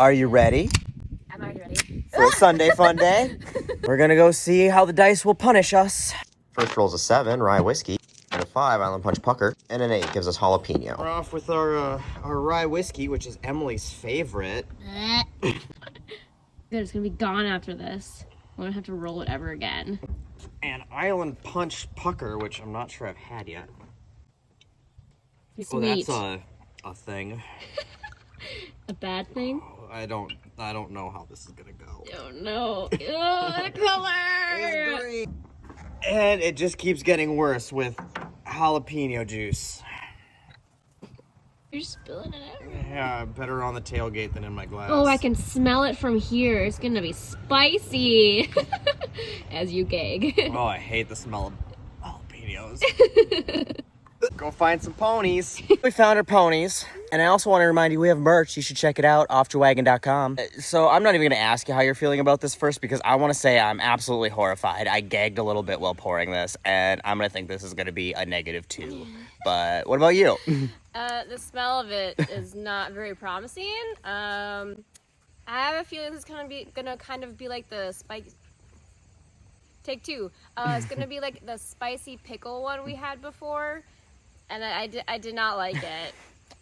Are you ready I'm already ready. for a Sunday fun day? We're gonna go see how the dice will punish us. First roll's a 7, rye whiskey, and a 5, Island Punch pucker, and an 8 gives us jalapeno. We're off with our rye whiskey, which is Emily's favorite. It's gonna be gone after this. I won't have to roll it ever again. And Island Punch pucker, which I'm not sure I've had yet. Sweet. Oh, that's a thing. A bad thing? I don't know how this is gonna go. Oh no. Oh, the color! It's great. And it just keeps getting worse with jalapeno juice. You're spilling it everywhere. Yeah, better on the tailgate than in my glass. Oh, I can smell it from here. It's gonna be spicy. As you gag. Oh, I hate the smell of jalapenos. Go find some ponies. We found our ponies. And I also want to remind you, we have merch. You should check it out, offyourwagon.com. So I'm not even going to ask you how you're feeling about this first, because I want to say I'm absolutely horrified. I gagged a little bit while pouring this, and I'm going to think this is going to be a -2. But what about you? The smell of it is not very promising. I have a feeling this is gonna kind of be like the spice. Take 2. It's gonna be like the spicy pickle one we had before, and I did not like it.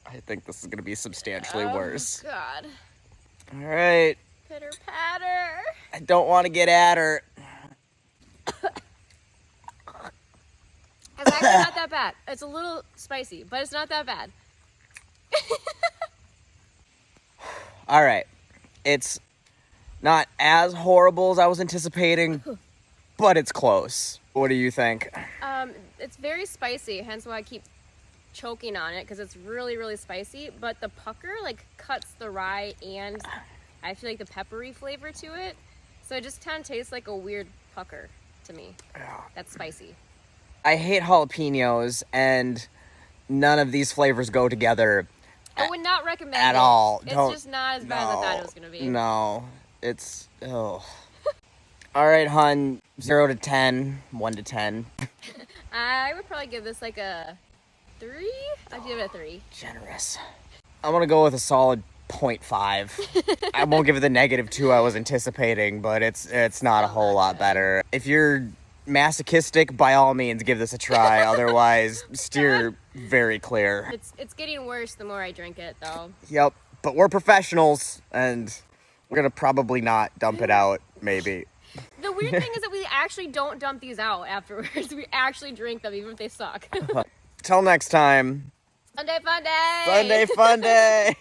I think this is going to be substantially worse. Oh God! All right. Pitter patter. I don't want to get at her. It's actually not that bad. It's a little spicy, but it's not that bad. All right. It's not as horrible as I was anticipating, but it's close. What do you think? It's very spicy, hence why I keep choking on it, because it's really, really spicy. But the pucker like cuts the rye and I feel like the peppery flavor to it. So it just kind of tastes like a weird pucker to me. That's spicy. I hate jalapenos, and none of these flavors go together. I would not recommend at it. all. It's just not as bad as I thought it was going to be. No, it's, oh. All right, hun, 0 to 10, 1 to 10. I would probably give this like a 3. I'd give it a 3. Generous. I'm going to go with a solid 0.5. I won't give it the -2 I was anticipating, but it's not a whole lot better. If you're masochistic, by all means give this a try. Otherwise, steer very clear. It's getting worse the more I drink it, though. Yep, but we're professionals, and we're gonna probably not dump it out, maybe. The weird thing is that we actually don't dump these out afterwards. We actually drink them, even if they suck. Till next time. Sunday fun day! Sunday fun day!